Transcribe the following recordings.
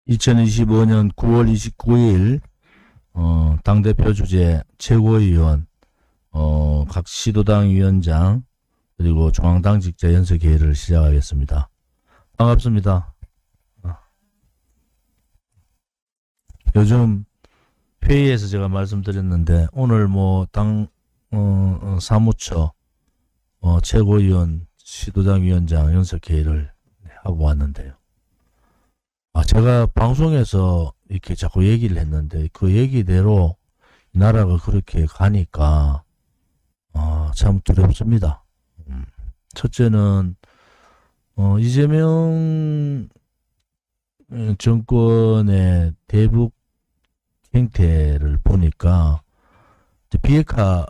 2025년 9월 29일 당대표 주재 최고위원, 각 시도당 위원장 그리고 중앙당직자 연설회의를 시작하겠습니다. 반갑습니다. 요즘 회의에서 제가 말씀드렸는데 오늘 당 사무처 최고위원 시도당 위원장 연설회의를 하고 왔는데요. 제가 방송에서 이렇게 자꾸 얘기를 했는데 그 얘기대로 이 나라가 그렇게 가니까 참 두렵습니다. 첫째는 이재명 정권의 대북 행태를 보니까 비핵화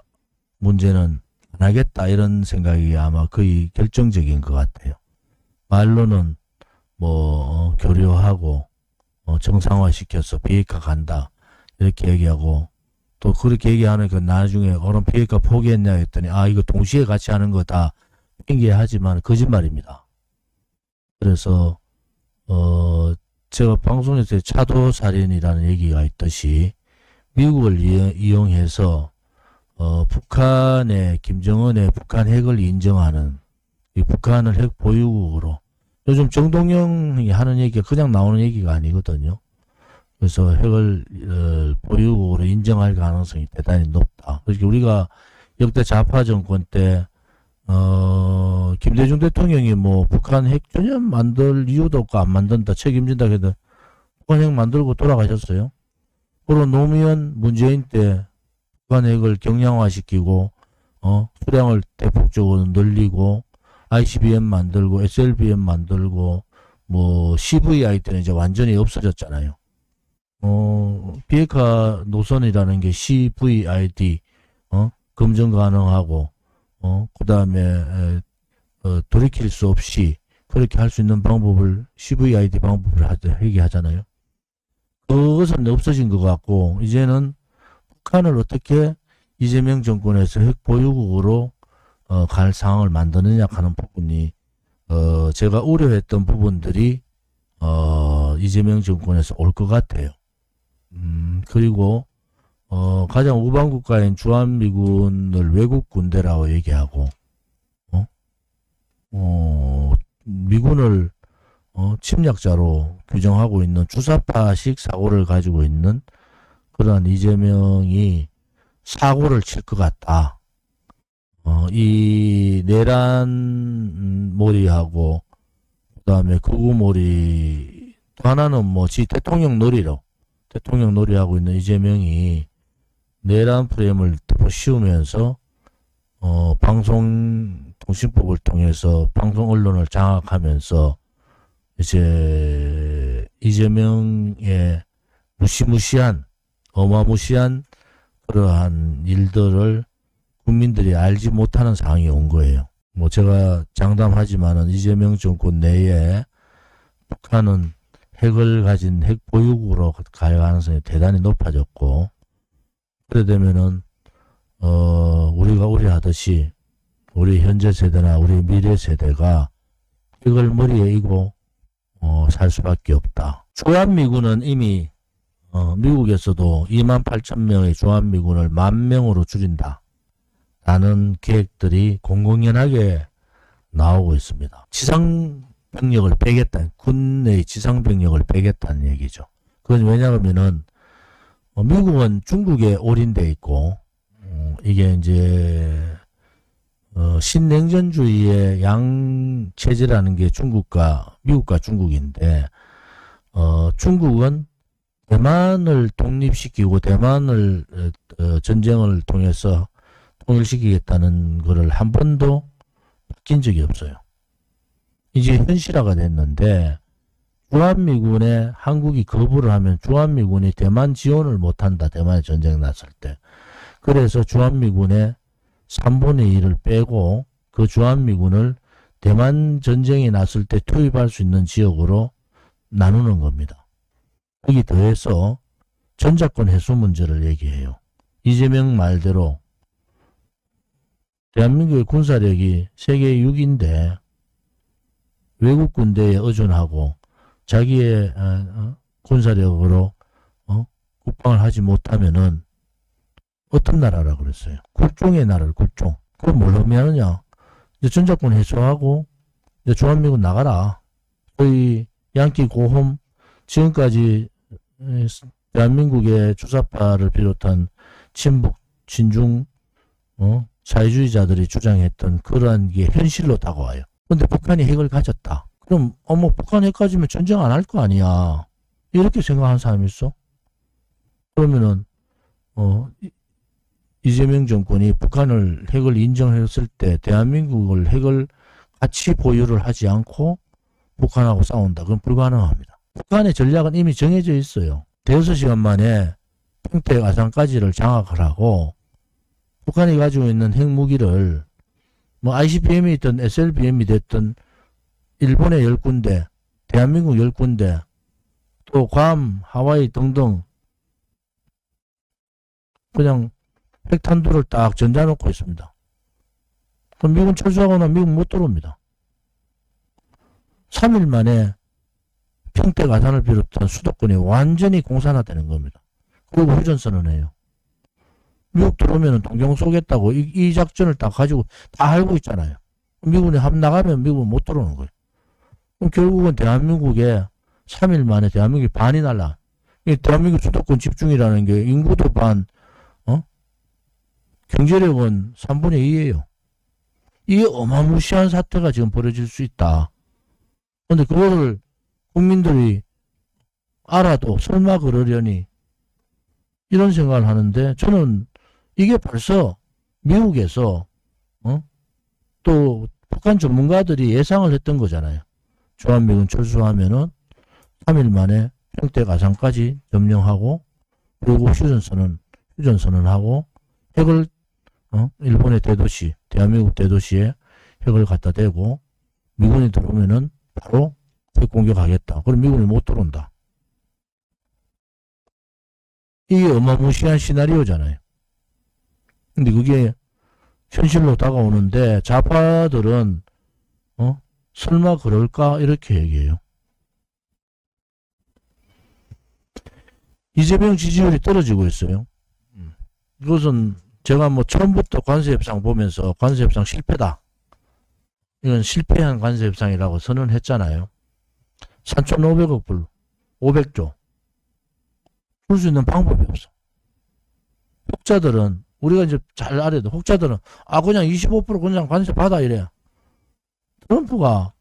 문제는 안 하겠다 이런 생각이 아마 거의 결정적인 것 같아요. 말로는 교류하고 정상화시켜서 비핵화 간다 이렇게 얘기하고, 또 그렇게 얘기하니까 나중에 그럼 비핵화 포기했냐 했더니 이거 동시에 같이 하는 거다 핑계하지만 거짓말입니다. 그래서 제가 방송에서 차도살인이라는 얘기가 있듯이 미국을 이용해서 북한의 김정은의 북한 핵을 인정하는, 이 북한을 핵 보유국으로, 요즘 정동영이 하는 얘기가 그냥 나오는 얘기가 아니거든요. 그래서 핵을 보유국으로 인정할 가능성이 대단히 높다. 그러니까 우리가 역대 좌파 정권 때 김대중 대통령이 북한 핵 전혀 만들 이유도 없고 안 만든다, 책임진다 해도 북한 핵 만들고 돌아가셨어요. 그리고 노무현 문재인 때 북한 핵을 경량화시키고 수량을 대폭적으로 늘리고 ICBM 만들고 SLBM 만들고 CVI 때는 이제 완전히 없어졌잖아요. 비핵화 노선이라는 게 CVID 검증 가능하고 그 다음에 돌이킬 수 없이 그렇게 할 수 있는 방법을 CVID 방법을 얘기하잖아요. 그것은 없어진 것 같고 이제는 북한을 어떻게 이재명 정권에서 핵 보유국으로 갈 상황을 만드느냐 하는 부분이 제가 우려했던 부분들이 이재명 정권에서 올 것 같아요. 그리고 가장 우방국가인 주한미군을 외국 군대라고 얘기하고 미군을 침략자로 규정하고 있는 주사파식 사고를 가지고 있는 그러한 이재명이 사고를 칠 것 같다. 이 내란몰이하고 그다음에 극우몰이, 또 하나는 지 대통령 놀이하고 있는 이재명이 내란 프레임을 씌우면서 방송통신법을 통해서 방송 언론을 장악하면서 이제 이재명의 무시무시한 어마무시한 그러한 일들을 국민들이 알지 못하는 상황이 온 거예요. 제가 장담하지만은 이재명 정권 내에 북한은 핵을 가진 핵 보유국으로 갈 가능성이 대단히 높아졌고, 그래 되면은 우리가 우려하듯이 우리 현재 세대나 우리 미래 세대가 핵을 머리에 이고 살 수밖에 없다. 주한미군은 이미 미국에서도 28,000명의 주한미군을 10,000명으로 줄인다 라는 계획들이 공공연하게 나오고 있습니다. 지상병력을 빼겠다, 군의 지상병력을 빼겠다는 얘기죠. 그건 왜냐하면은 미국은 중국에 올인돼 있고 이게 이제 신냉전주의의 양체제라는 게 미국과 중국인데 중국은 대만을 독립시키고 대만을 전쟁을 통해서 통일시키겠다는 것을 한 번도 바뀐 적이 없어요. 이제 현실화가 됐는데 주한미군에 한국이 거부를 하면 주한미군이 대만 지원을 못한다. 대만에 전쟁 났을 때. 그래서 주한미군의 3분의 1을 빼고 그 주한미군을 대만 전쟁이 났을 때 투입할 수 있는 지역으로 나누는 겁니다. 여기 더해서 전자권 해소 문제를 얘기해요. 이재명 말대로 대한민국의 군사력이 세계 6인데 외국 군대에 의존하고 자기의 군사력으로 국방을 하지 못하면은 어떤 나라라 그랬어요? 굴종의 나라를 굴종. 그걸 뭘 의미하느냐? 이제 전작권 해소하고 이제 주한미군 나가라. 거의 양키 고홈 지금까지 대한민국의 주사파를 비롯한 친북 친중 자유주의자들이 주장했던 그러한 게 현실로 다가와요. 근데 북한이 핵을 가졌다. 그럼 북한 핵 가지면 전쟁 안 할 거 아니야. 이렇게 생각하는 사람이 있어? 그러면은 이재명 정권이 북한을 핵을 인정했을 때 대한민국을 핵을 같이 보유를 하지 않고 북한하고 싸운다. 그건 불가능합니다. 북한의 전략은 이미 정해져 있어요. 대여섯 시간 만에 평택 아산까지를 장악을 하고 북한이 가지고 있는 핵무기를 뭐 ICBM이 됐든 SLBM이 됐든 일본의 10군데, 대한민국 10군데, 또 괌, 하와이 등등 그냥 핵탄두를 딱 전자놓고 있습니다. 그럼 미군 철수하거나 미군 못 들어옵니다. 3일 만에 평택 아산을 비롯한 수도권이 완전히 공산화되는 겁니다. 그리고 휴전선언해요. 미국 들어오면 동경 쏘겠다고 이 작전을 딱 가지고 다 알고 있잖아요. 미군이 함 나가면 미국은 못 들어오는 거예요. 그럼 결국은 대한민국에 3일 만에 대한민국이 반이 날라. 대한민국 수도권 집중이라는 게 인구도 반, 경제력은 3분의 2예요. 이게 어마무시한 사태가 지금 벌어질 수 있다. 근데 그거를 국민들이 알아도 설마 그러려니 이런 생각을 하는데 저는 이게 벌써 미국에서 또 북한 전문가들이 예상을 했던 거잖아요. 주한미군 철수하면은 3일 만에 평택 아산까지 점령하고 그리고 휴전선언하고 핵을 일본의 대도시, 대한민국 대도시에 핵을 갖다 대고 미군이 들어오면은 바로 핵 공격하겠다. 그럼 미군이 못 들어온다. 이게 어마무시한 시나리오잖아요. 근데 그게 현실로 다가오는데 좌파들은 설마 그럴까 이렇게 얘기해요. 이재명 지지율이 떨어지고 있어요. 이것은 제가 뭐 처음부터 관세협상 보면서 관세협상 실패다. 이건 실패한 관세협상이라고 선언했잖아요. 3,500억 불, 500조. 줄 수 있는 방법이 없어. 혹자들은 우리가 이제 잘 알아도 혹자들은 그냥 25% 그냥 관세 받아 이래. 트럼프가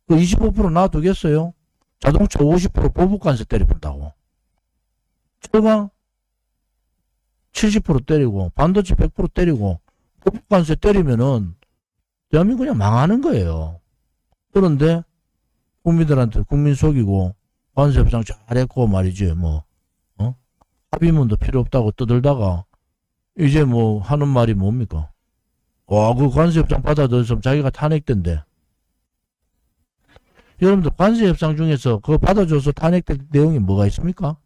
그 25% 놔두겠어요? 자동차 50% 보복 관세 때려본다고. 철강 70% 때리고 반도체 100% 때리고 보복 관세 때리면은 대한민국 그냥 망하는 거예요. 그런데 국민들한테 국민 속이고 관세 협상 잘했고 말이지 합의문도 필요 없다고 떠들다가 이제 뭐 하는 말이 뭡니까? 그 관세 협상 받아들였으면 자기가 탄핵된대. 여러분들 관세 협상 중에서 그거 받아줘서 탄핵될 내용이 뭐가 있습니까?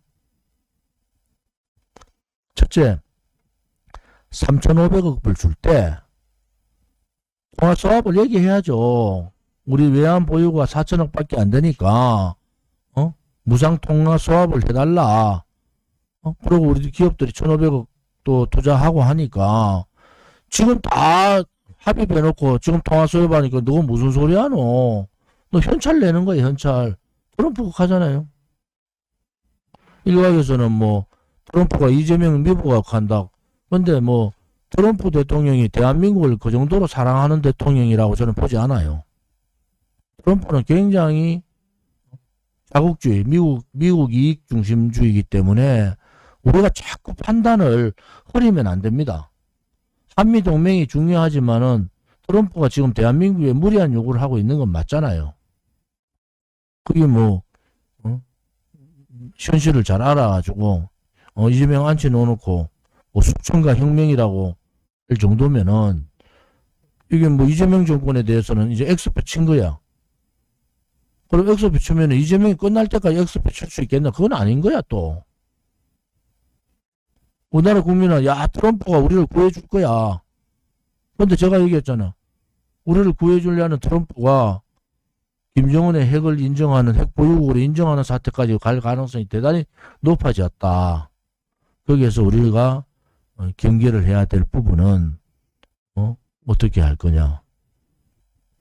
첫째, 3,500억 불 줄 때 통화 수합을 얘기해야죠. 우리 외환 보유가 4천억 밖에 안 되니까 무상 통화 수합을 해달라. 그리고 우리 기업들이 1,500억 또 투자하고 하니까 지금 다 합의해놓고 지금 통화 수합하니까 너 무슨 소리 하노? 너 현찰 내는 거야 현찰. 트럼프가 하잖아요. 일각에서는 뭐 트럼프가 이재명 미국학한다. 근데 뭐 트럼프 대통령이 대한민국을 그 정도로 사랑하는 대통령이라고 저는 보지 않아요. 트럼프는 굉장히 자국주의, 미국 이익 중심주의이기 때문에 우리가 자꾸 판단을 흐리면 안 됩니다. 한미동맹이 중요하지만은 트럼프가 지금 대한민국에 무리한 요구를 하고 있는 건 맞잖아요. 그게 뭐 현실을 잘 알아가지고 이재명 앉혀 놓고 뭐 숙청과 혁명이라고 할 정도면은 이게 뭐 이재명 정권에 대해서는 이제 엑스표 친 거야. 그럼 엑스표 치면은 이재명이 끝날 때까지 엑스표 칠 수 있겠나? 그건 아닌 거야 또. 우리나라 국민은 트럼프가 우리를 구해줄 거야. 근데 제가 얘기했잖아. 우리를 구해주려는 트럼프가 김정은의 핵을 인정하는, 핵 보유국으로 인정하는 사태까지 갈 가능성이 대단히 높아졌다. 거기에서 우리가 경계를 해야 될 부분은 어떻게 할 거냐.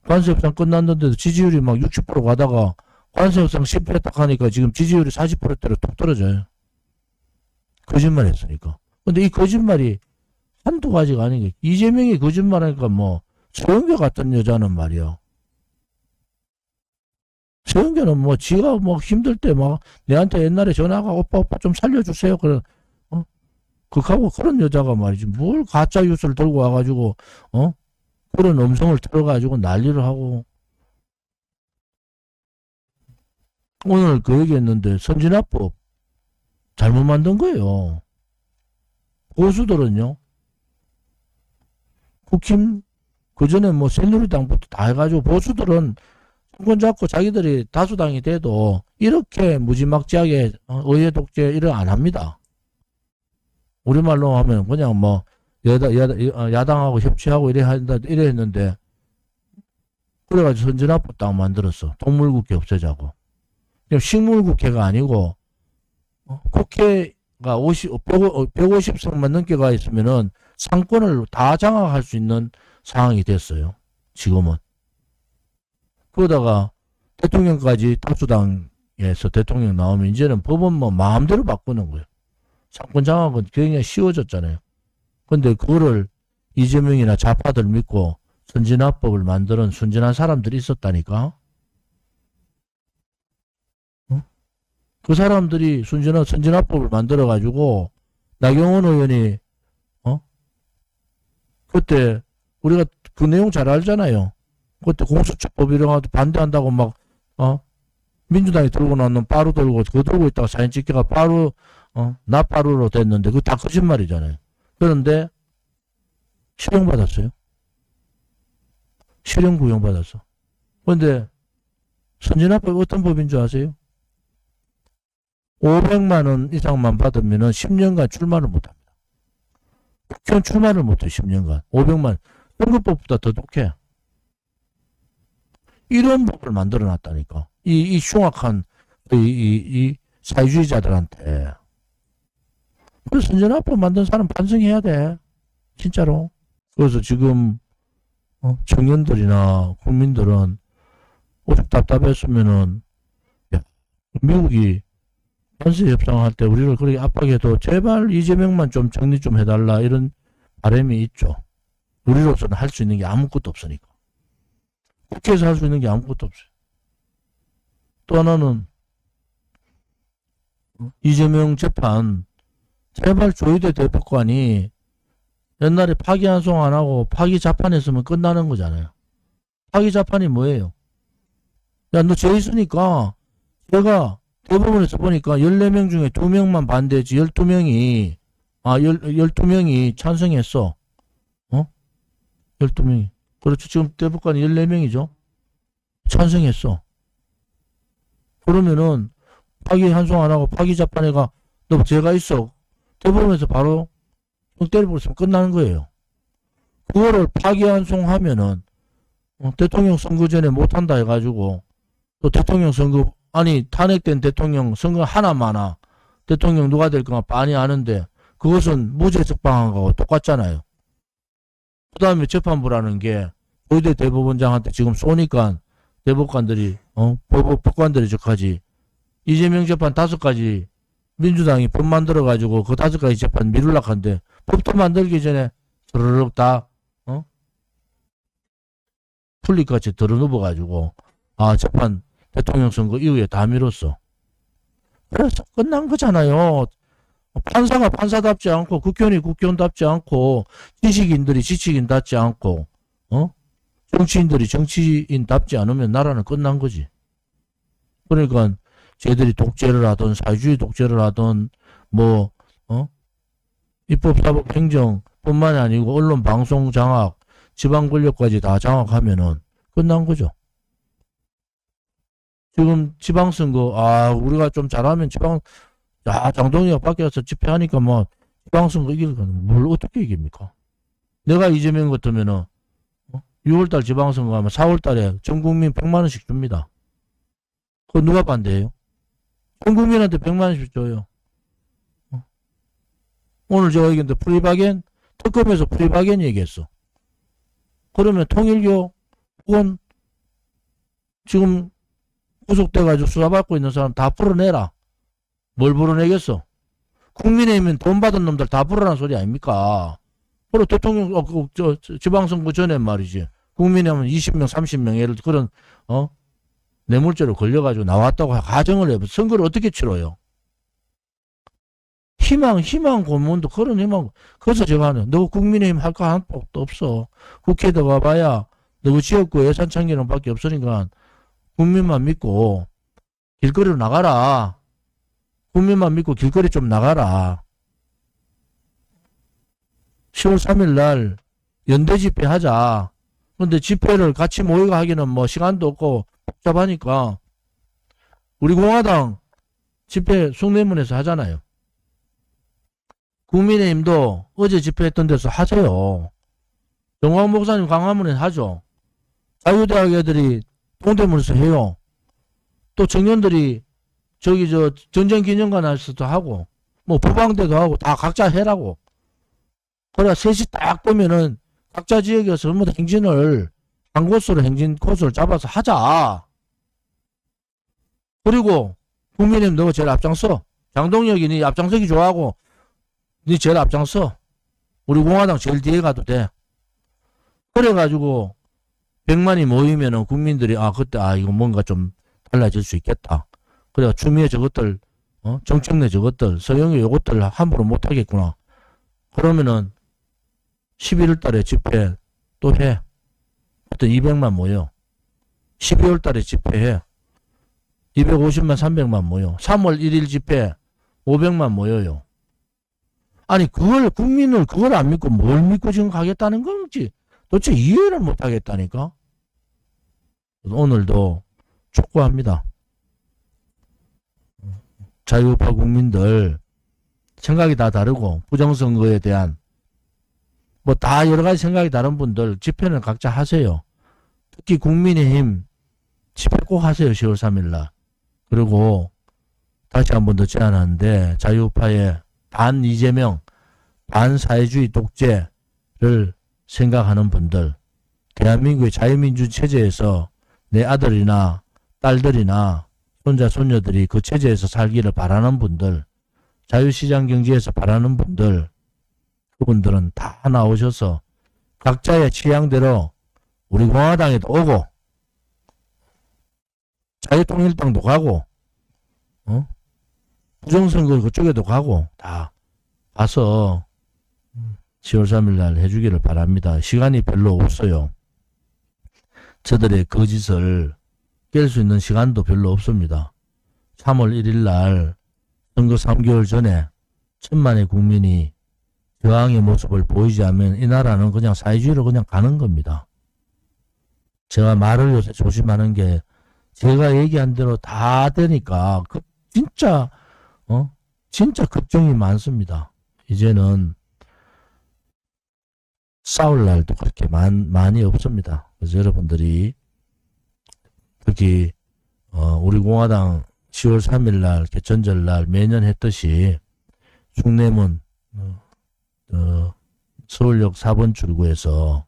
관세 협상 끝났는데도 지지율이 막 60% 가다가 관세 협상 실패했다 하니까 지금 지지율이 40%대로 뚝 떨어져요. 거짓말 했으니까. 근데 이 거짓말이 한두 가지가 아닌 게, 이재명이 거짓말하니까 뭐 서영교 같은 여자는 말이야. 서영교는 뭐 지가 뭐 힘들 때 막 내한테 옛날에 전화가 오빠 좀 살려주세요. 그런 극하고 그런 여자가 말이지 뭘 가짜 뉴스를 들고 와가지고 그런 음성을 틀어가지고 난리를 하고. 오늘 그 얘기했는데 선진화법 잘못 만든 거예요. 보수들은요, 국힘 그전에 뭐 새누리당부터 다 해가지고 보수들은 정권 잡고 자기들이 다수당이 돼도 이렇게 무지막지하게 의회 독재 이런 안 합니다. 우리말로 하면 그냥 뭐 야당하고 협치하고 이래 했는데, 그래가지고 선진화법 딱 만들었어. 동물국회 없애자고. 식물국회가 아니고 국회가 150석만 넘게 가 있으면은 상권을 다 장악할 수 있는 상황이 됐어요. 지금은. 그러다가 대통령까지 다수당에서 대통령 나오면 이제는 법은 뭐 마음대로 바꾸는 거예요. 상권 장악은 굉장히 쉬워졌잖아요. 근데 그거를 이재명이나 좌파들 믿고 선진화법을 만드는 순진한 사람들이 있었다니까. 그 사람들이 선진화법을 만들어가지고 나경원 의원이 그때 우리가 그 내용 잘 알잖아요. 그때 공수처법 이런 거 반대한다고 막 민주당이 들고 나오는 빠루 들고 그거 들고 있다가 사진 찍기가 빠루 나빠루로 됐는데 그거 다 거짓말이잖아요. 그런데 실형받았어요. 실형 구형받았어. 그런데 선진화법이 어떤 법인 줄 아세요? 500만 원 이상만 받으면 10년간 출마를 못합니다. 국회의원 출마를 못해. 10년간. 500만. 선거법보다 더 독해. 이런 법을 만들어놨다니까. 이 흉악한 이 사회주의자들한테. 그래서 선진화법 만든 사람 반성해야 돼. 진짜로. 그래서 지금 청년들이나 국민들은 오죽 답답했으면은 미국이 관세 협상할 때 우리를 그렇게 압박해도 제발 이재명만 좀 정리 좀 해달라 이런 바람이 있죠. 우리로서는 할 수 있는 게 아무것도 없으니까. 국회에서 할 수 있는 게 아무것도 없어요. 또 하나는 이재명 재판 제발 조희대 대법관이 옛날에 파기환송 안 하고 파기자판했으면 끝나는 거잖아요. 파기자판이 뭐예요? 야, 너 죄 있으니까 내가 대법원에서 보니까 14명 중에 2명만 반대했지 12명이 12명이 찬성했어. 12명이. 그렇죠. 지금 대법관이 14명이죠. 찬성했어. 그러면은 파기환송 안 하고 파기자판회가 너 죄가 있어. 대법원에서 바로 때려버렸으면 끝나는 거예요. 그거를 파기환송하면은 대통령 선거 전에 못한다 해가지고 또 대통령 선거 탄핵된 대통령 선거 하나마나 대통령 누가 될 건가 빤히 아는데 그것은 무죄 석방한 거하고 똑같잖아요. 그 다음에 재판부라는 게 조희대 대법원장한테 지금 쏘니까 대법관들이 법관들이 적하지. 이재명 재판 5가지 민주당이 법 만들어가지고 그 5가지 재판 미룰락 한데 법도 만들기 전에 스르륵 다 풀리같이 들어눕어가지고 재판 대통령 선거 이후에 다 미뤘어. 그래서 끝난 거잖아요. 판사가 판사답지 않고 국회의원이 국회의원답지 않고 지식인들이 지식인답지 않고 정치인들이 정치인답지 않으면 나라는 끝난 거지. 그러니까 쟤들이 독재를 하든 사회주의 독재를 하든 입법, 사법, 행정 뿐만이 아니고 언론, 방송 장악, 지방 권력까지 다 장악하면은 끝난 거죠. 지금 지방선거, 우리가 좀 잘하면 장동희가 밖에 가서 집회하니까 지방선거 이길 거는 뭘 어떻게 이깁니까? 내가 이재명 같으면은 6월달 지방선거 하면 4월달에 전 국민 100만원씩 줍니다. 그거 누가 반대해요? 전 국민한테 100만 원씩 줘요. 오늘 제가 얘기했는데 프리바겐, 특검에서 프리바겐 얘기했어. 그러면 통일교, 혹은 지금 구속돼가지고 수사받고 있는 사람 다 풀어내라. 뭘 풀어내겠어? 국민의힘은 돈 받은 놈들 다 풀어라는 소리 아닙니까? 그리고 대통령, 지방선거 전에 말이지. 국민의힘은 20명, 30명, 예를 그런, 뇌물죄로 걸려가지고 나왔다고 가정을 해봐. 선거를 어떻게 치러요? 희망 고문도 그런 희망. 그래서 제가 하는, 너 국민의힘 할 거 하나도 없어. 국회에 들어가봐야 너 지역구 예산 참기름 밖에 없으니까 국민만 믿고 길거리로 나가라. 국민만 믿고 길거리 좀 나가라. 10월 3일 날 연대 집회 하자. 근데 집회를 같이 모이고 하기는 뭐 시간도 없고 복잡하니까 우리 공화당 집회 숭례문에서 하잖아요. 국민의힘도 어제 집회했던 데서 하세요. 정광 목사님 광화문에 하죠. 자유대학 애들이 동대문에서 해요. 또 청년들이 저기 전쟁기념관에서도 하고 뭐 부방대도 하고 다 각자 해라고. 그래 셋이 딱 보면은 각자 지역에서 전부 다 행진을 한 곳으로 행진 코스를 잡아서 하자. 그리고 국민의힘 너가 제일 앞장서. 장동혁이 니 앞장서기 좋아하고 니 제일 앞장서. 우리 공화당 제일 뒤에 가도 돼. 그래가지고 100만이 모이면은 국민들이 그때 이거 뭔가 좀 달라질 수 있겠다. 그래 추미애 저것들 정청래 저것들 서영이 요것들 함부로 못하겠구나. 그러면은 11월 달에 집회 또 해. 하여튼 200만 모여. 12월 달에 집회해. 250만 300만 모여. 3월 1일 집회 500만 모여요. 아니 국민을 그걸 안 믿고 뭘 믿고 지금 가겠다는 건지 도대체 이해를 못 하겠다니까. 오늘도 촉구합니다. 자유우파 국민들 생각이 다 다르고 부정선거에 대한 뭐 다 여러가지 생각이 다른 분들 집회는 각자 하세요. 특히 국민의힘 집회 꼭 하세요. 10월 3일날. 그리고 다시 한 번 더 제안하는데 자유우파의 반 이재명, 반 사회주의 독재를 생각하는 분들, 대한민국의 자유민주 체제에서 내 아들이나 딸들이나 손자 손녀들이 그 체제에서 살기를 바라는 분들, 자유시장 경제에서 바라는 분들, 그분들은 다 나오셔서 각자의 취향대로 우리 공화당에도 오고 자유통일당도 가고 부정선거 그쪽에도 가고 다 가서 10월 3일 날 해주기를 바랍니다. 시간이 별로 없어요. 저들의 거짓을 깰 수 있는 시간도 별로 없습니다. 3월 1일 날 선거 3개월 전에 천만의 국민이 저항의 모습을 보이지 않으면 이 나라는 그냥 사회주의로 그냥 가는 겁니다. 제가 말을 요새 조심하는 게 제가 얘기한 대로 다 되니까 진짜 걱정이 많습니다. 이제는 싸울 날도 그렇게 많이 없습니다. 그래서 여러분들이 특히 우리 공화당 10월 3일 날 개천절 날 매년 했듯이 숭례문 서울역 4번 출구에서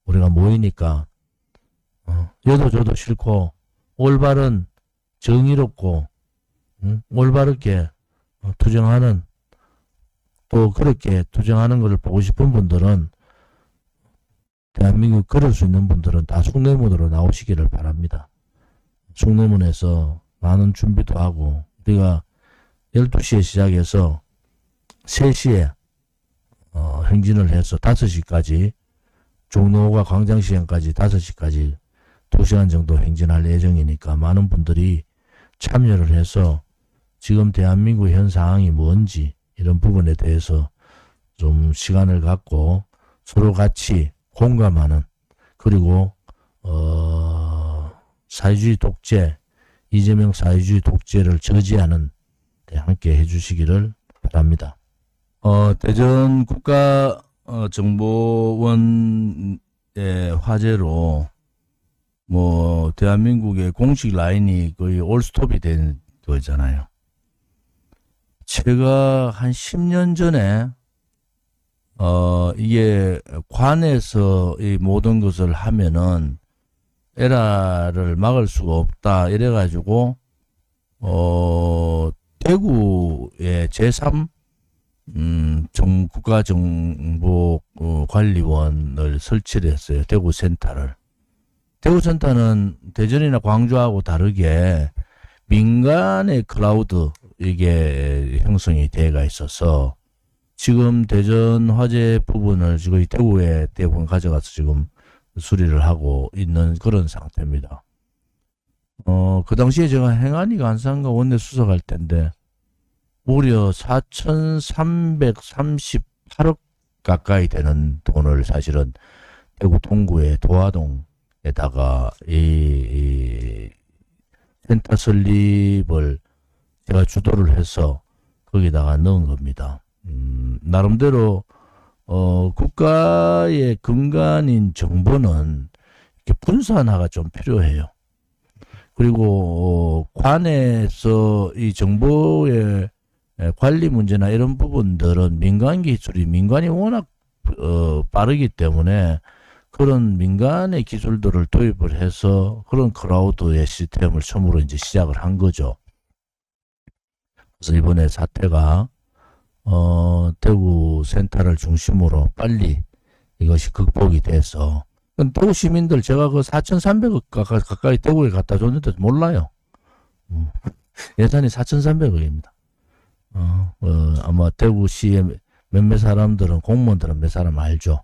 우리가 모이니까 여도 저도 싫고 올바른 정의롭고 올바르게 투쟁하는 또 그렇게 투쟁하는 것을 보고 싶은 분들은 대한민국 걸을 수 있는 분들은 다 숭례문으로 나오시기를 바랍니다. 숭례문에서 많은 준비도 하고 우리가 12시에 시작해서 3시에 행진을 해서 5시까지 종로가 광장시장까지 5시까지 2시간 정도 행진할 예정이니까 많은 분들이 참여를 해서 지금 대한민국 현 상황이 뭔지 이런 부분에 대해서 좀 시간을 갖고 서로 같이 공감하는 그리고 사회주의 독재 이재명 사회주의 독재를 저지하는 데 함께 해주시기를 바랍니다. 대전 국가정보원의 화재로 뭐 대한민국의 공식 라인이 거의 올스톱이 된 거잖아요. 제가 한 10년 전에 이게 관에서 이 모든 것을 하면은 에라를 막을 수가 없다 이래가지고 대구의 제3 국가정보관리원을 설치를 했어요. 대구센터를. 대구센터는 대전이나 광주하고 다르게 민간의 클라우드 이게 형성이 되어가 있어서 지금 대전 화재 부분을 지금 대구에 대부분 가져가서 지금 수리를 하고 있는 그런 상태입니다. 그 당시에 제가 행안위 간사인가 원내 수석할 때인데 무려 4,338억 가까이 되는 돈을 사실은 대구 동구의 도화동에다가 이 센터 설립을 제가 주도를 해서 거기다가 넣은 겁니다. 나름대로 국가의 근간인 정보는 이렇게 분산화가 좀 필요해요. 그리고 관에서 이 정보의 관리 문제나 이런 부분들은 민간 기술이 민간이 워낙 빠르기 때문에 그런 민간의 기술들을 도입을 해서 그런 클라우드의 시스템을 처음으로 이제 시작을 한 거죠. 그래서 이번에 사태가 대구 센터를 중심으로 빨리 이것이 극복이 돼서 대구 시민들 제가 그 4,300억 가까이 대구에 갖다 줬는데 몰라요. 예산이 4,300억입니다. 아마 대구시의 몇몇 사람들은 공무원들은 몇 사람 알죠.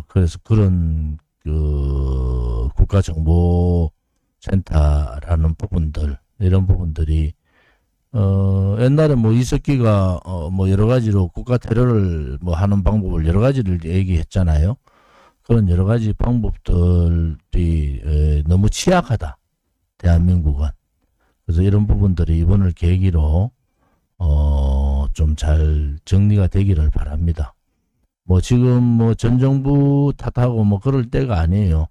그래서 그런 그 국가정보센터라는 부분들 이런 부분들이 옛날에 뭐 이석기가 뭐 여러 가지로 국가 테러를 뭐 하는 방법을 여러 가지를 얘기했잖아요. 그런 여러 가지 방법들이 너무 취약하다. 대한민국은. 그래서 이런 부분들이 이번을 계기로 좀 잘 정리가 되기를 바랍니다. 뭐 지금 뭐 전 정부 탓하고 뭐 그럴 때가 아니에요.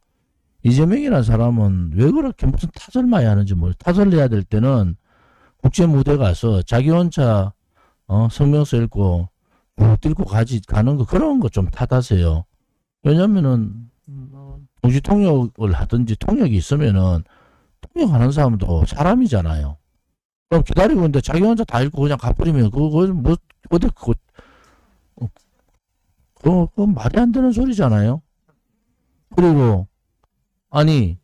이재명이라는 사람은 왜 그렇게 무슨 탓을 많이 하는지 모르겠어요. 탓을 해야 될 때는 국제 무대 가서 자기 혼자 성명서 읽고 뛸고 가는 거 그런 거 좀 탓하세요. 왜냐면은 동시 통역을 하든지 통역이 있으면은 통역하는 사람도 사람이잖아요. 그럼 기다리고 있는데 자기 혼자 다 읽고 그냥 가버리면 그거 뭐 어디 그거 말이 안 되는 소리잖아요. 그리고 아니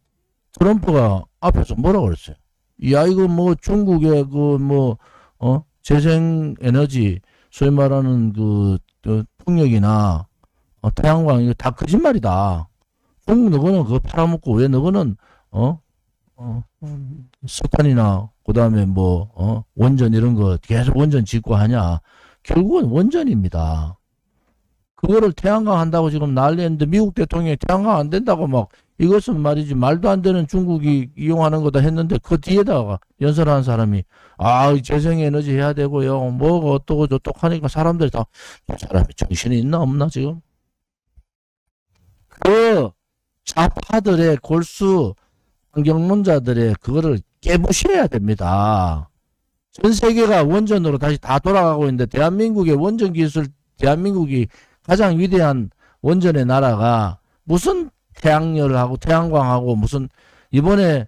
트럼프가 앞에서 뭐라고 그랬어요? 야 이거 뭐 중국의 그 뭐 재생 에너지 소위 말하는 그 풍력이나 태양광 이거 다 거짓말이다. 중국 너거는 그거 팔아먹고 왜 너거는 석탄이나 그다음에 뭐 원전 이런 거 계속 원전 짓고 하냐. 결국은 원전입니다. 그거를 태양광 한다고 지금 난리했는데 미국 대통령이 태양광 안 된다고 막 이것은 말이지 말도 안 되는 중국이 이용하는 거다 했는데 그 뒤에다가 연설하는 사람이 재생에너지 해야 되고요. 뭐가 어떠고 저떠고 하니까 사람들이 다 저 사람이 정신이 있나 없나 지금? 그 좌파들의 골수 환경론자들의 그거를 깨부셔야 됩니다. 전 세계가 원전으로 다시 다 돌아가고 있는데 대한민국의 원전 기술 대한민국이 가장 위대한 원전의 나라가 무슨 태양열하고 태양광하고 무슨 이번에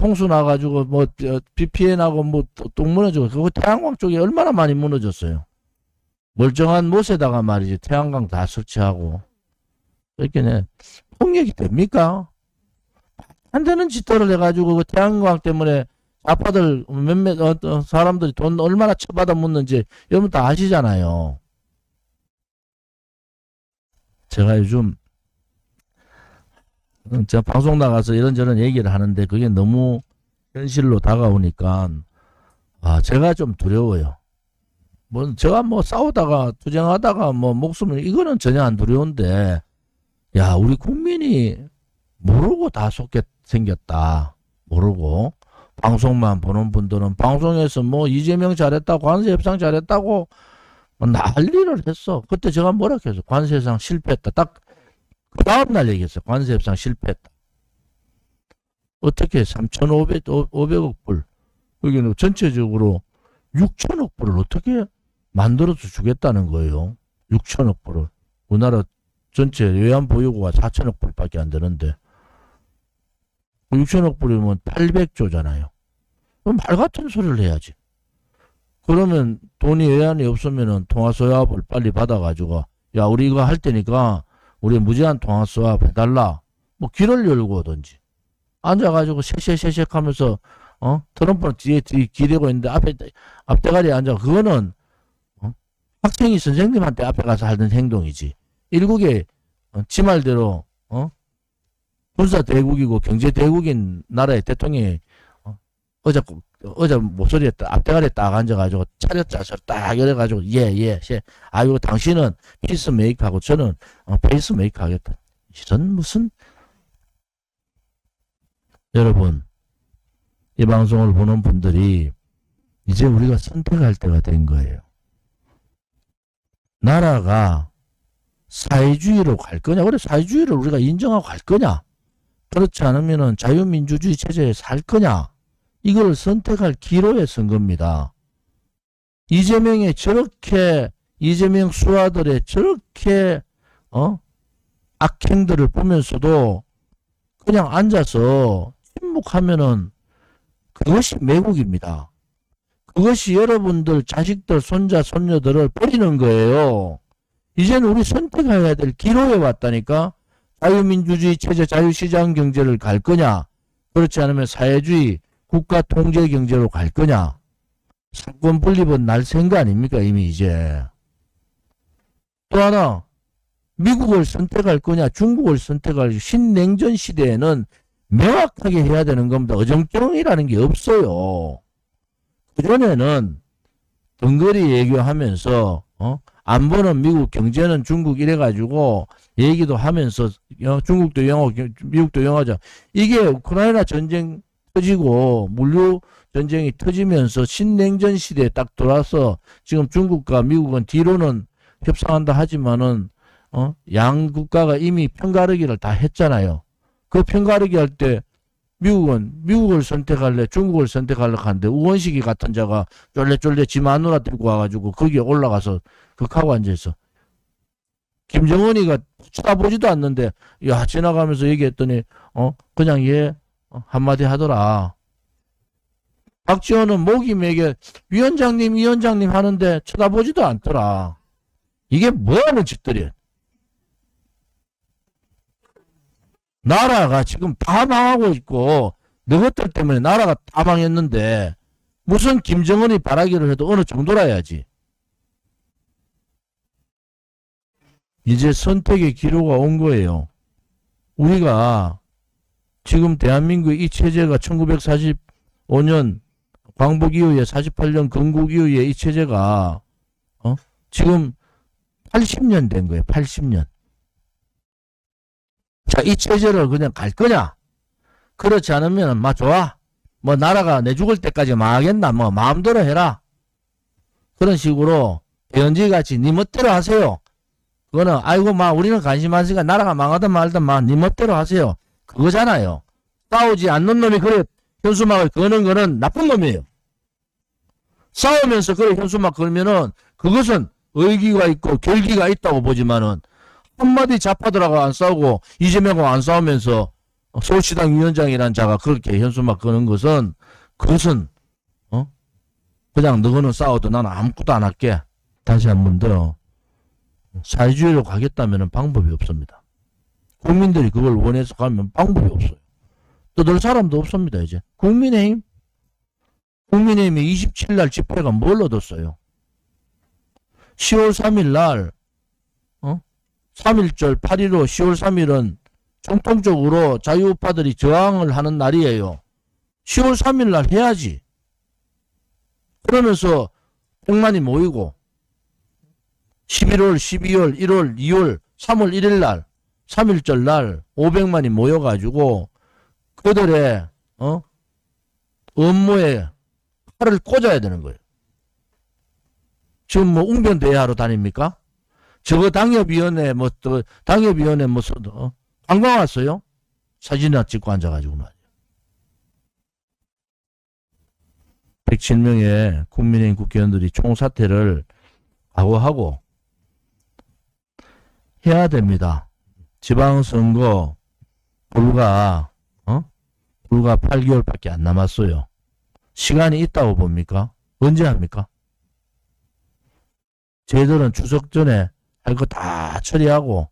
홍수 나가지고 뭐 비 피해 나고 뭐 똥 무너지고 그거 태양광 쪽에 얼마나 많이 무너졌어요. 멀쩡한 못에다가 말이지 태양광 다 설치하고 이렇게 폭력이 됩니까? 안 되는 짓들을 해가지고 그 태양광 때문에 아빠들 몇몇 사람들이 돈 얼마나 처받아 묻는지 여러분 다 아시잖아요. 제가 요즘 제가 방송 나가서 이런저런 얘기를 하는데 그게 너무 현실로 다가오니까 제가 좀 두려워요. 뭐 제가 뭐 싸우다가 투쟁하다가 뭐 목숨을 이거는 전혀 안 두려운데 야 우리 국민이 모르고 다 속게 생겼다. 모르고 방송만 보는 분들은 방송에서 뭐 이재명 잘했다고 관세 협상 잘했다고 난리를 했어. 그때 제가 뭐라 했어? 관세상 실패했다. 딱 그 다음날 얘기했어요. 관세 협상 실패했다. 어떻게 3,500억 불, 여기는 전체적으로 6천억 불을 어떻게 만들어서 주겠다는 거예요. 6천억 불을. 우리나라 전체 외환 보유고가 4천억 불밖에 안 되는데 6천억 불이면 800조잖아요. 그럼 말 같은 소리를 해야지. 그러면 돈이 외환이 없으면은 통화소압을 빨리 받아가지고 야 우리 이거 할 테니까 우리 무제한 통화소압 해달라. 뭐 길을 열고 오든지 앉아가지고 쉐쉐쉐쉐 하면서 트럼프는 뒤에 기대고 있는데 앞대가리에 앉아. 그거는 학생이 선생님한테 앞에 가서 하는 행동이지. 일국의 지 말대로 군사 대국이고 경제 대국인 나라의 대통령이 어제 목소리에 앞대가리에 딱 앉아가지고 차렷 자세로 딱 이래가지고 아이고 당신은 피스메이커하고 저는 페이스메이커 하겠다. 이런 무슨. 여러분 이 방송을 보는 분들이 이제 우리가 선택할 때가 된 거예요. 나라가 사회주의로 갈 거냐? 그래 사회주의를 우리가 인정하고 갈 거냐? 그렇지 않으면은 자유민주주의 체제에 살 거냐? 이걸 선택할 기로에 선 겁니다. 이재명 수하들의 저렇게 악행들을 보면서도 그냥 앉아서 침묵하면은 그것이 매국입니다. 그것이 여러분들 자식들 손자 손녀들을 버리는 거예요. 이제는 우리 선택해야 될 기로에 왔다니까. 자유민주주의 체제 자유시장 경제를 갈 거냐, 그렇지 않으면 사회주의 국가 통제 경제로 갈 거냐. 사건 분립은 날 생각 아닙니까 이미 이제. 또 하나 미국을 선택할 거냐 중국을 선택할 신냉전 시대에는 명확하게 해야 되는 겁니다. 어정쩡이라는 게 없어요. 그전에는 덩거리 얘기하면서 안보는 미국 경제는 중국 이래가지고 얘기도 하면서 중국도 영어 미국도 영어죠. 이게 우크라이나 전쟁 터지고 물류 전쟁이 터지면서 신냉전 시대에 딱 돌아서 지금 중국과 미국은 뒤로는 협상한다 하지만은 양 국가가 이미 편가르기를 다 했잖아요. 그 편가르기 할 때 미국은 미국을 선택할래 중국을 선택할래 하는데 우원식이 같은 자가 쫄래쫄래 지 마누라 들고 와가지고 거기에 올라가서 극하고 앉아있어. 김정은이가 쳐다보지도 않는데 야 지나가면서 얘기했더니 그냥 얘 한마디 하더라. 박지원은 목이 매게 위원장님 하는데 쳐다보지도 않더라. 이게 뭐하는 짓들이야. 나라가 지금 다 망하고 있고 너것들 때문에 나라가 다 망했는데 무슨 김정은이 바라기를 해도 어느 정도라 해야지. 이제 선택의 기로가 온 거예요. 우리가 지금 대한민국 이 체제가 1945년 광복 이후에 48년 건국 이후에 이 체제가 지금 80년 된 거예요. 80년. 자, 이 체제를 그냥 갈 거냐? 그렇지 않으면 좋아. 나라가 내 죽을 때까지 망하겠나? 마음대로 해라. 그런 식으로 대연지 같이 니 멋대로 하세요. 그거는 아이고 우리는 관심 안 쓰니까 나라가 망하든 말든 니 멋대로 하세요. 그거잖아요. 싸우지 않는 놈이 그래 현수막을 거는 거는 나쁜 놈이에요. 싸우면서 그래 현수막 걸면은 그것은 의기가 있고 결기가 있다고 보지만은 한마디 좌파들하고 안 싸우고 이재명하고 안 싸우면서 서울시당 위원장이란 자가 그렇게 현수막 거는 것은 그것은 그냥 너는 싸워도 나는 아무것도 안 할게. 다시 한 번 더 사회주의로 가겠다면 방법이 없습니다. 국민들이 그걸 원해서 가면 방법이 없어요. 떠들 사람도 없습니다. 이제 국민의힘이 27날 집회가 뭘 얻었어요? 10월 3일 날 3.1절 8.15 10월 3일은 전통적으로 자유우파들이 저항을 하는 날이에요. 10월 3일 날 해야지. 그러면서 100만이 모이고 11월, 12월, 1월, 2월, 3월 1일 날 3.1절 날 500만이 모여가지고 그들의 업무에 칼을 꽂아야 되는 거예요. 지금 웅변대회하러 다닙니까? 저거 당협위원회 또 당협위원회 관광 왔어요? 사진이나 찍고 앉아가지고 말이야. 107명의 국민의힘 국회의원들이 총사퇴를 각오하고 해야 됩니다. 지방선거 불과 8개월밖에 안 남았어요. 시간이 있다고 봅니까? 언제 합니까? 저희들은 추석 전에 할 거 다 처리하고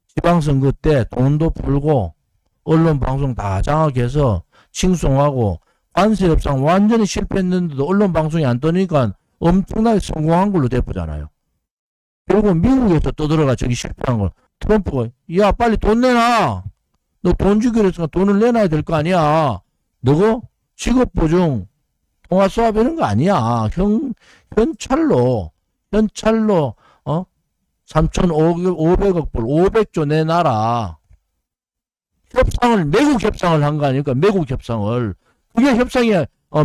지방선거 때 돈도 풀고 언론 방송 다 장악해서 칭송하고 관세 협상 완전히 실패했는데도 언론 방송이 안 떠니까 엄청나게 성공한 걸로 대표잖아요. 결국 미국에서 떠들어가 저기 실패한 걸 트럼프가 야 빨리 돈 내놔. 너 돈 주기로 했으니까 돈을 내놔야 될 거 아니야. 너거 직업보증 통화수합 이런 거 아니야. 현찰로 3,500억 불 500조 내놔라. 협상을 매국 협상을 한 거 아닙니까? 매국 협상을. 그게 협상이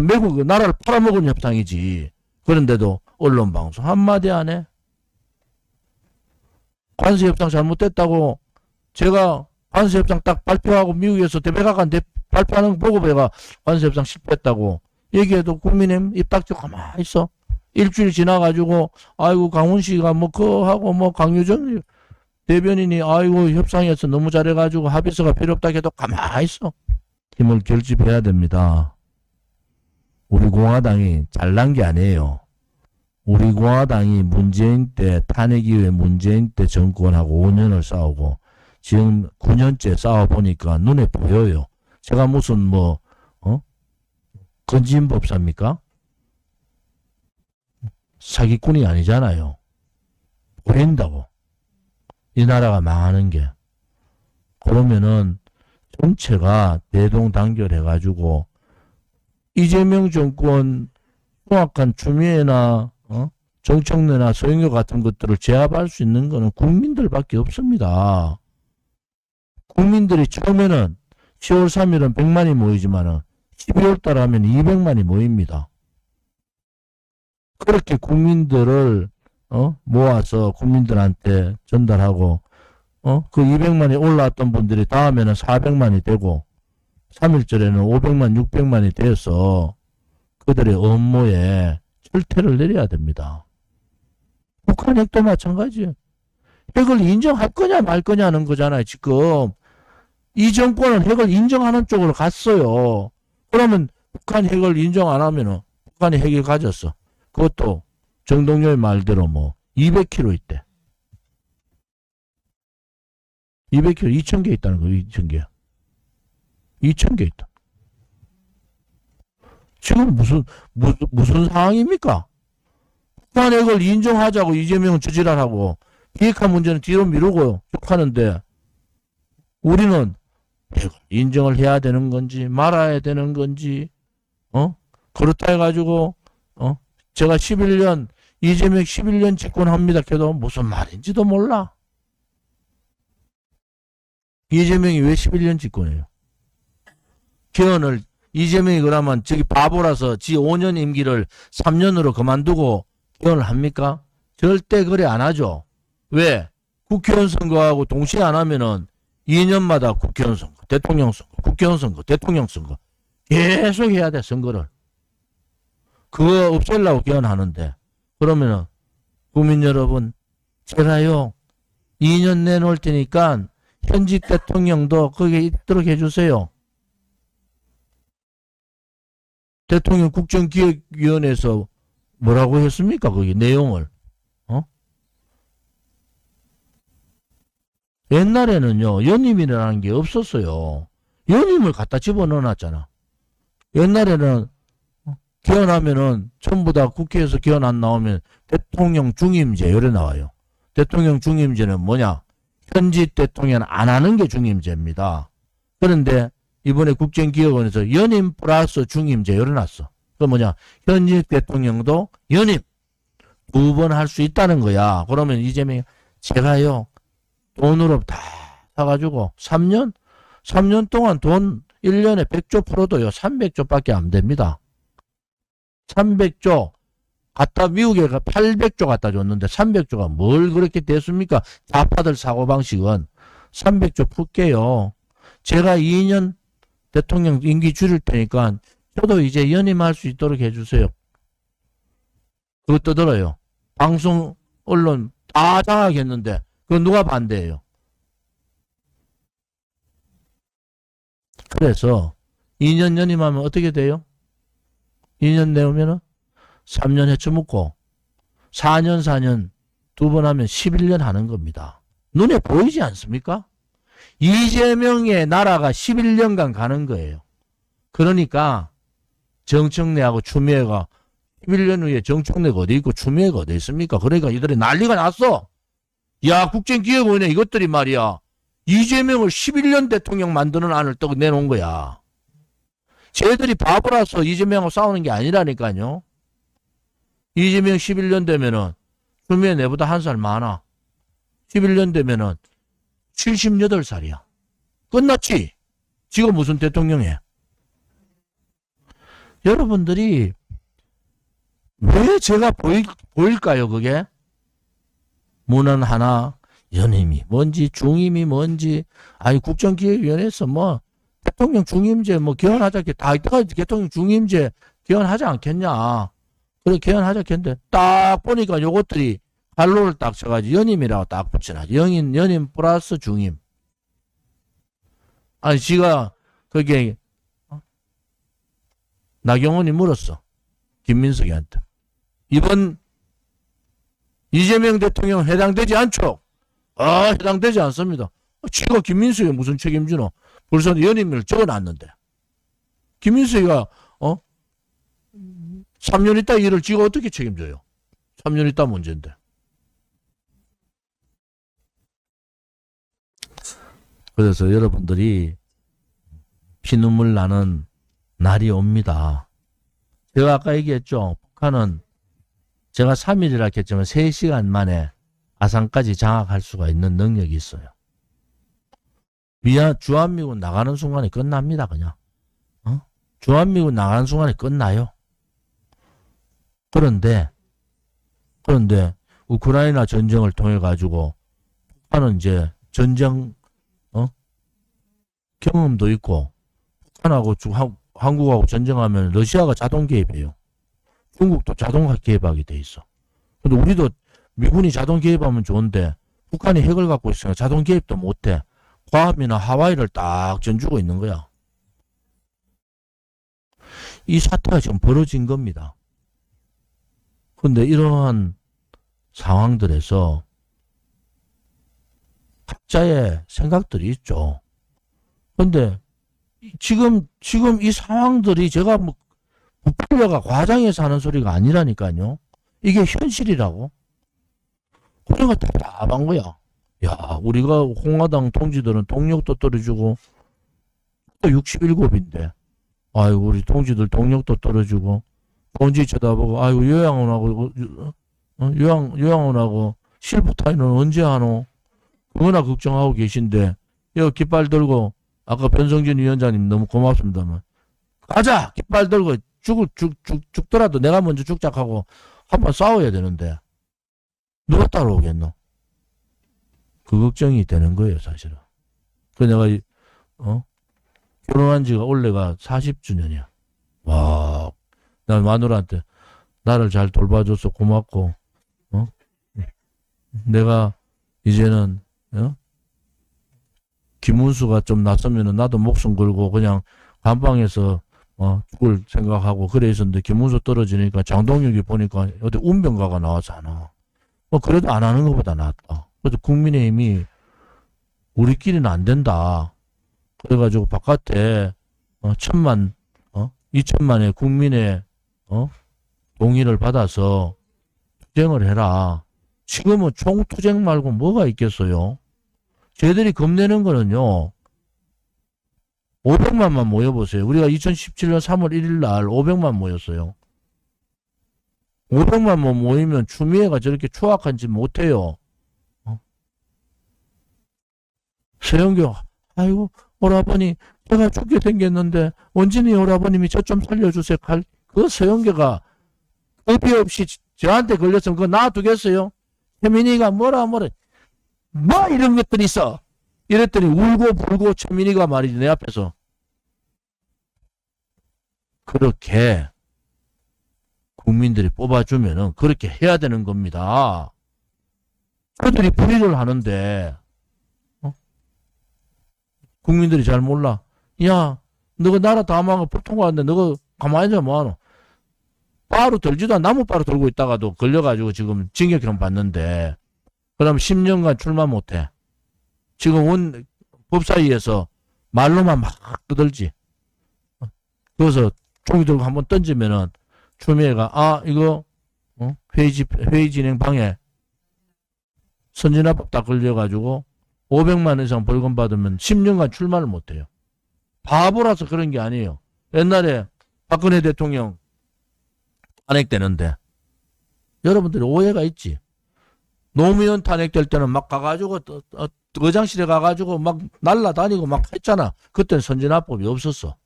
매국 나라를 팔아먹은 협상이지. 그런데도 언론 방송 한마디 안 해. 관세 협상 잘못됐다고 제가 관세 협상 딱 발표하고 미국에서 대백악관 발표하는 거 보고 내가 관세 협상 실패했다고 얘기해도 국민의힘 입 닥치고 가만히 있어. 일주일 지나가지고 아이고 강훈씨가 그거 하고 강유정 대변인이 아이고 협상에서 너무 잘해가지고 합의서가 필요 없다 해도 가만히 있어. 힘을 결집해야 됩니다. 우리 공화당이 잘난 게 아니에요. 우리 공화당이 문재인 때 탄핵 이후에 문재인 때 정권하고 5년을 싸우고 지금 9년째 싸워보니까 눈에 보여요. 제가 무슨 건진법사입니까? 사기꾼이 아니잖아요. 보인다고. 이 나라가 망하는 게. 그러면은 전체가 대동단결해가지고 이재명 정권 흉악한 추미애나 정청래나 서영교 같은 것들을 제압할 수 있는 거는 국민들밖에 없습니다. 국민들이 처음에는 10월 3일은 100만이 모이지만은 12월 달 하면 200만이 모입니다. 그렇게 국민들을 모아서 국민들한테 전달하고 그 200만이 올라왔던 분들이 다음에는 400만이 되고 3일절에는 500만, 600만이 되어서 그들의 업무에 철퇴를 내려야 됩니다. 북한 핵도 마찬가지예요. 핵을 인정할 거냐 말 거냐 하는 거잖아요. 지금 이 정권은 핵을 인정하는 쪽으로 갔어요. 그러면 북한 핵을 인정 안 하면은 북한이 핵을 가졌어. 그것도 정동열 말대로 200km 있대. 200km, 2,000개 있다는 거예요. 2,000개. 2,000개 있다. 지금 무슨 상황입니까? 북한 핵을 인정하자고 이재명은 저지랄하고 비핵화 문제는 뒤로 미루고 하는데 우리는 핵을 인정을 해야 되는 건지 말아야 되는 건지 그렇다 해가지고 제가 11년 이재명 11년 집권합니다. 그래도 무슨 말인지도 몰라. 이재명이 왜 11년 집권해요? 개헌을 이재명이 그러면 저기 바보라서 지 5년 임기를 3년으로 그만두고 개헌을 합니까? 절대 그래 안 하죠. 왜? 국회의원 선거하고 동시에 안 하면은 2년마다 국회의원 선거, 대통령 선거, 국회의원 선거, 대통령 선거 계속 해야 돼. 선거를. 그거 없애려고 개헌하는데 그러면은 국민 여러분 제가요 2년 내놓을 테니까 현직 대통령도 거기에 있도록 해주세요. 대통령 국정기획위원회에서 뭐라고 했습니까? 거기 내용을. 옛날에는요. 연임이라는 게 없었어요. 연임을 갖다 집어넣어놨잖아. 옛날에는 개헌하면은 전부 다 국회에서 개헌 안 나오면 대통령 중임제 이래 나와요. 대통령 중임제는 뭐냐? 현직 대통령 안 하는 게 중임제입니다. 그런데 이번에 국정기획원에서 연임 플러스 중임제 열어놨어. 그 뭐냐? 현직 대통령도 연임 2번 할 수 있다는 거야. 그러면 이재명이 제가요 돈으로 다 사가지고 3년 동안 돈 1년에 100조 풀어도요 300조밖에 안 됩니다. 300조 갖다 미국에 800조 갖다 줬는데 300조가 뭘 그렇게 됐습니까? 좌파들 사고방식은 300조 풀게요. 제가 2년 대통령 임기 줄일 테니까 저도 이제 연임할 수 있도록 해주세요. 그거 떠들어요. 방송 언론 다 장악했는데 그거 누가 반대해요? 그래서 2년 연임하면 어떻게 돼요? 2년 내오면은 3년 헤쳐먹고 4년 두 번 하면 11년 하는 겁니다. 눈에 보이지 않습니까? 이재명의 나라가 11년간 가는 거예요. 그러니까 정청래하고 추미애가 11년 후에 정청래가 어디 있고 추미애가 어디 있습니까? 그러니까 이들이 난리가 났어. 야, 국정기획원회 이것들이 말이야. 이재명을 11년 대통령 만드는 안을 또 내놓은 거야. 쟤들이 바보라서 이재명하고 싸우는 게 아니라니까요. 이재명 11년 되면은 추미애 내보다 한 살 많아. 11년 되면은 78살이야. 끝났지? 지금 무슨 대통령이야? 여러분들이 왜 제가 보일까요, 그게? 문은 하나, 연임이 뭔지, 중임이 뭔지, 아니, 국정기획위원회에서 뭐, 대통령 중임제 뭐 개헌하자, 다 이때까지 대통령 중임제 개헌하지 않겠냐. 그래, 개헌하자 했는데, 딱 보니까 요것들이 갈로를 딱 쳐가지고 연임이라고 딱 붙여놔. 연임 플러스 중임. 아니, 지가, 그게, 나경원이 물었어. 김민석이한테. 이번 이재명 대통령 해당되지 않죠? 아, 해당되지 않습니다. 지가 김민석이 무슨 책임지노? 벌써 연임을 적어놨는데. 김민석이가, 3년 있다 일을 지가 어떻게 책임져요? 3년 있다 문제인데. 그래서 여러분들이 피눈물 나는 날이 옵니다. 제가 아까 얘기했죠. 북한은 제가 3일이라 했지만 3시간 만에 아산까지 장악할 수가 있는 능력이 있어요. 주한미군 나가는 순간에 끝납니다. 그냥. 주한미군 나가는 순간에 끝나요. 그런데 우크라이나 전쟁을 통해 가지고 북한은 이제 전쟁 경험도 있고 북한하고 한국하고 전쟁하면 러시아가 자동 개입해요. 중국도 자동 개입하게 돼 있어. 근데 우리도 미군이 자동 개입하면 좋은데 북한이 핵을 갖고 있으니까 자동 개입도 못해. 괌이나 하와이를 딱 전주고 있는 거야. 이 사태가 지금 벌어진 겁니다. 근데 이러한 상황들에서 각자의 생각들이 있죠. 근데 지금 이 상황들이 제가 뭐 부풀려가 과장해서 하는 소리가 아니라니까요. 이게 현실이라고. 그래가 답답한 거야. 야, 우리가 홍화당 동지들은 동력도 떨어지고 또 67인데 아이고 우리 동지들 동력도 떨어지고 본지 쳐다보고 아이고 요양원하고 실부타이는 언제 하노? 그거나 걱정하고 계신데 여기 깃발 들고 아까 변성진 위원장님 너무 고맙습니다만 가자 깃발 들고 죽더라도 내가 먼저 죽자하고 한번 싸워야 되는데 누가 따라오겠노? 그 걱정이 되는 거예요 사실은. 그 내가 결혼한 지가 올해가 40주년이야. 와, 난 마누라한테 나를 잘 돌봐줘서 고맙고 내가 이제는 김문수가 좀 났으면은 나도 목숨 걸고 그냥 감방에서 죽을 생각하고 그래 있었는데 김문수 떨어지니까 장동혁이 보니까 어디 운병가가 나왔잖아. 그래도 안 하는 것보다 낫다. 그래서 국민의힘이 우리끼리는 안 된다. 그래가지고 바깥에 2천만의 국민의 동의를 받아서 투쟁을 해라. 지금은 총투쟁 말고 뭐가 있겠어요? 쟤들이 겁내는 거는요. 500만만 모여보세요. 우리가 2017년 3월 1일 날 500만 모였어요. 500만만 모이면 추미애가 저렇게 추악한 짓 못해요. 세영교, 아이고 오라버니 제가 죽게 생겼는데 원진이 오라버님이 저 좀 살려주세요. 그 세영교가 급이 없이 저한테 걸렸으면 그거 놔두겠어요? 최민희가 뭐라 뭐 이런 것들이 있어. 이랬더니 울고 불고 최민희가 말이지 내 앞에서. 그렇게 국민들이 뽑아주면은 그렇게 해야 되는 겁니다. 그들이 불의를 하는데 국민들이 잘 몰라. 야, 너가 나라 다 망하고 법 통과하는데 너가 가만히 있냐 뭐하노. 바로 들지도 않아. 나무바로 들고 있다가도 걸려가지고 지금 징역형 받는데 그다음 10년간 출마 못해. 지금 법사위에서 말로만 막 떠들지. 그래서 종이 들고 한번 던지면은 추미애가 이거 회의 진행 방해 선진화법 딱 걸려가지고 500만 원 이상 벌금 받으면 10년간 출마를 못해요. 바보라서 그런 게 아니에요. 옛날에 박근혜 대통령 탄핵되는데 여러분들이 오해가 있지. 노무현 탄핵될 때는 막 가가지고 의장실에 가가지고 막 날라다니고 막 했잖아. 그때는 선진화법이 없었어.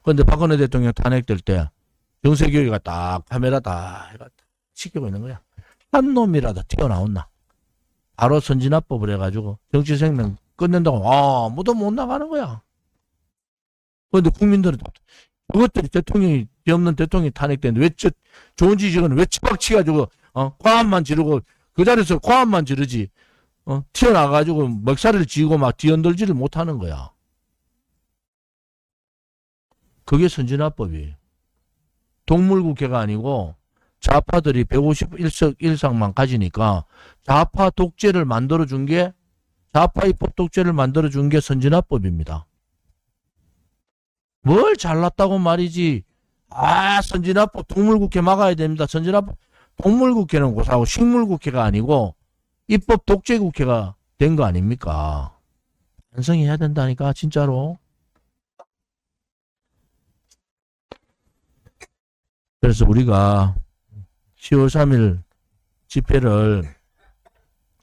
그런데 박근혜 대통령 탄핵될 때 정세교육이 딱 카메라 다 시키고 있는 거야. 한 놈이라도 튀어나온나. 바로 선진화법을 해가지고 정치 생명 끝낸다고 아무도 못 나가는 거야. 그런데 국민들은 그것들이 대통령이 없는 대통령이 탄핵되는데 왜 좋은 지식은 왜 치박치가지고 과함만 지르고 그 자리에서 과함만 지르지 튀어나가지고 먹살을 지고 막 뒤흔들지를 못하는 거야. 그게 선진화법이에요. 동물국회가 아니고 좌파들이 151석 1상만 가지니까 좌파 독재를 만들어준 게 좌파 입법 독재를 만들어준 게 선진화법입니다. 뭘 잘났다고 말이지. 선진화법 동물국회 막아야 됩니다. 선진화법 동물국회는 고사하고 식물국회가 아니고 입법 독재국회가 된 거 아닙니까? 반성해야 된다니까 진짜로. 그래서 우리가 10월 3일 집회를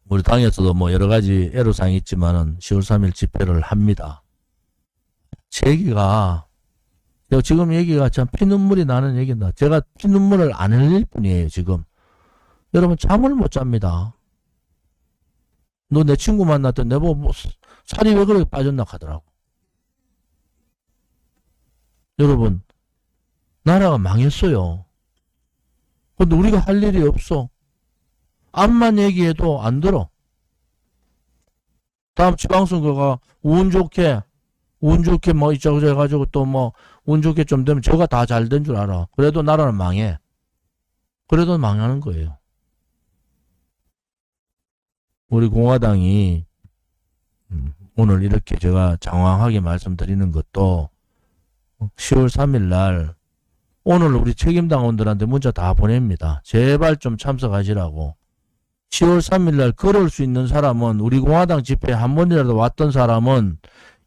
우리 당에서도 뭐 여러 가지 애로사항이 있지만은 10월 3일 집회를 합니다. 제 얘기가 지금 얘기가 참 피눈물이 나는 얘기입니다. 제가 피눈물을 안 흘릴 뿐이에요. 지금 여러분 잠을 못 잡니다. 너 내 친구 만났더니 내보고 살이 왜 그렇게 빠졌나 하더라고. 여러분 나라가 망했어요. 근데 우리가 할 일이 없어. 암만 얘기해도 안 들어. 다음 지방선거가 운 좋게 뭐 이쪽저쪽 해가지고 또 뭐 운 좋게 좀 되면 저가 다 잘 된 줄 알아. 그래도 나라는 망해. 그래도 망하는 거예요. 우리 공화당이 오늘 이렇게 제가 장황하게 말씀드리는 것도 10월 3일 날 오늘 우리 책임당원들한테 문자 다 보냅니다. 제발 좀 참석하시라고. 10월 3일 날 걸을 수 있는 사람은 우리 공화당 집회에 한 번이라도 왔던 사람은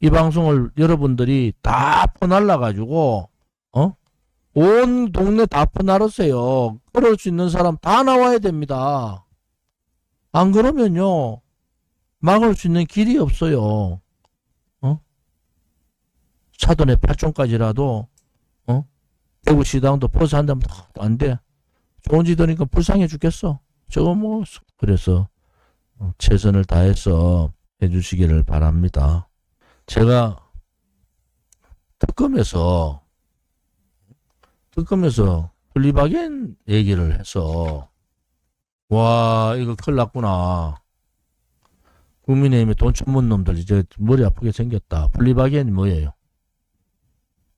이 방송을 여러분들이 다 퍼날라가지고 온 동네 다 퍼날았어요. 걸을 수 있는 사람 다 나와야 됩니다. 안 그러면요 막을 수 있는 길이 없어요. 사돈의 8촌까지라도 대구시당도 버스 한 대면 안 돼. 좋은 짓 하니까 불쌍해 죽겠어. 저거 뭐 그래서 최선을 다해서 해주시기를 바랍니다. 제가 특검에서 플리바겐 얘기를 해서 와 이거 큰일 났구나. 국민의힘에 돈 천문 놈들 이제 머리 아프게 생겼다. 플리바겐이 뭐예요?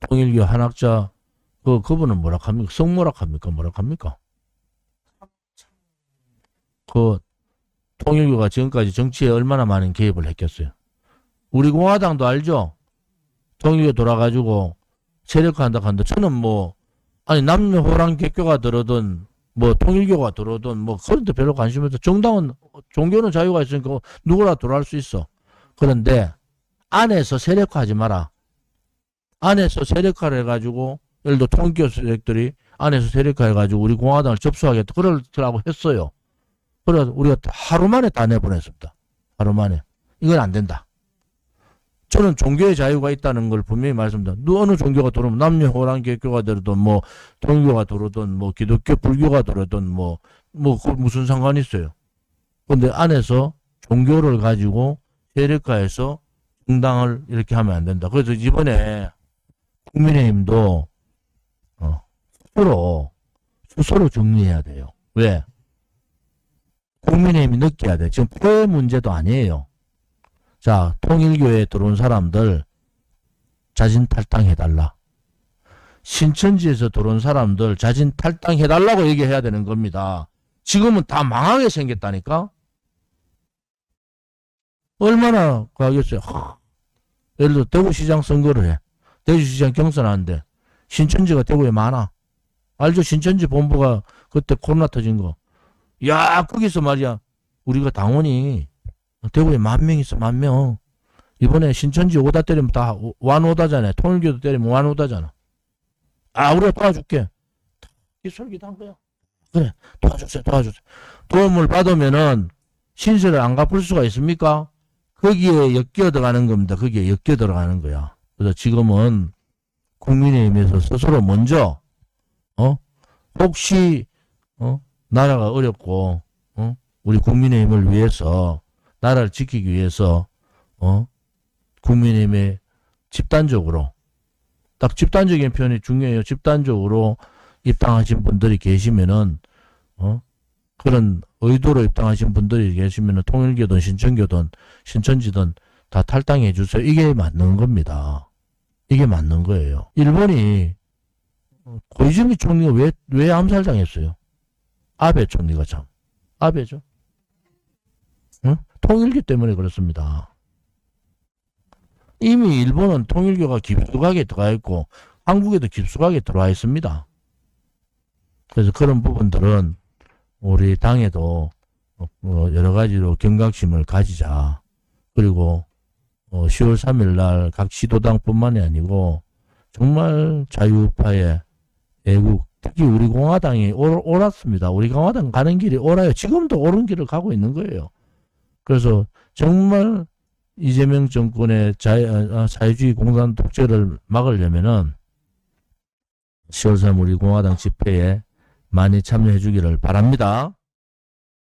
통일교 한학자 그분은 뭐라 합니까? 성뭐라 합니까? 뭐라 합니까? 통일교가 지금까지 정치에 얼마나 많은 개입을 했겠어요. 우리 공화당도 알죠? 통일교 돌아가지고 세력화한다 한다. 저는 남녀 호랑 개교가 들어든 통일교가 들어든 그런데 별로 관심 없어. 정당은 종교는 자유가 있으니까 누구나 들어갈 수 있어. 그런데 안에서 세력화하지 마라. 안에서 세력화를 해가지고 예를 들어 통일교 세력들이 안에서 세력화해가지고 우리 공화당을 접수하겠다. 그러라고 했어요. 그래서 우리가 하루 만에 다 내보냈습니다. 하루 만에. 이건 안 된다. 저는 종교의 자유가 있다는 걸 분명히 말씀드립니다. 어느 종교가 들어오면 남녀호랑 개교가 들어든 뭐 통일교가 들어든 뭐 기독교 불교가 들어든 그 무슨 상관이 있어요. 근데 안에서 종교를 가지고 세력화해서 정당을 이렇게 하면 안 된다. 그래서 이번에 국민의힘도 스스로 정리해야 돼요. 왜? 국민의힘이 느껴야 돼. 지금 폐 문제도 아니에요. 자, 통일교에 들어온 사람들 자진 탈당해달라. 신천지에서 들어온 사람들 자진 탈당해달라고 얘기해야 되는 겁니다. 지금은 다 망하게 생겼다니까? 얼마나 가겠어요? 예를 들어 대구시장 선거를 해. 대구시장 경선하는데 신천지가 대구에 많아. 알죠? 신천지 본부가 그때 코로나 터진 거. 야, 거기서 말이야. 우리가 당원이 대구에 10,000명 있어, 10,000명. 이번에 신천지 오다 때리면 다 완오다잖아요. 통일교도 때리면 완오다잖아. 아, 우리가 도와줄게. 이 솔깃 한 거야. 그래, 도와주세요. 도움을 받으면은 신세를 안 갚을 수가 있습니까? 거기에 엮여 들어가는 겁니다. 거기에 엮여 들어가는 거야. 그래서 지금은 국민의힘에서 스스로 먼저, 혹시, 나라가 어렵고, 우리 국민의힘을 위해서, 나라를 지키기 위해서, 국민의힘에 집단적으로, 딱 집단적인 표현이 중요해요. 집단적으로 입당하신 분들이 계시면은, 그런 의도로 입당하신 분들이 계시면은 통일교든 신천교든 신천지든 다 탈당해 주세요. 이게 맞는 겁니다. 이게 맞는 거예요. 일본이 고이즈미 총리가 왜 암살당했어요? 아베 총리가 참. 아베죠. 응? 통일교 때문에 그렇습니다. 이미 일본은 통일교가 깊숙하게 들어가 있고 한국에도 깊숙하게 들어와 있습니다. 그래서 그런 부분들은 우리 당에도 여러 가지로 경각심을 가지자. 그리고 10월 3일 날 각 지도당뿐만이 아니고 정말 자유파의 애국, 특히 우리 공화당이 옳았습니다. 우리 공화당 가는 길이 옳아요. 지금도 옳은 길을 가고 있는 거예요. 그래서 정말 이재명 정권의 자유주의 공산 독재를 막으려면은 10월 3일 우리 공화당 집회에 많이 참여해 주기를 바랍니다.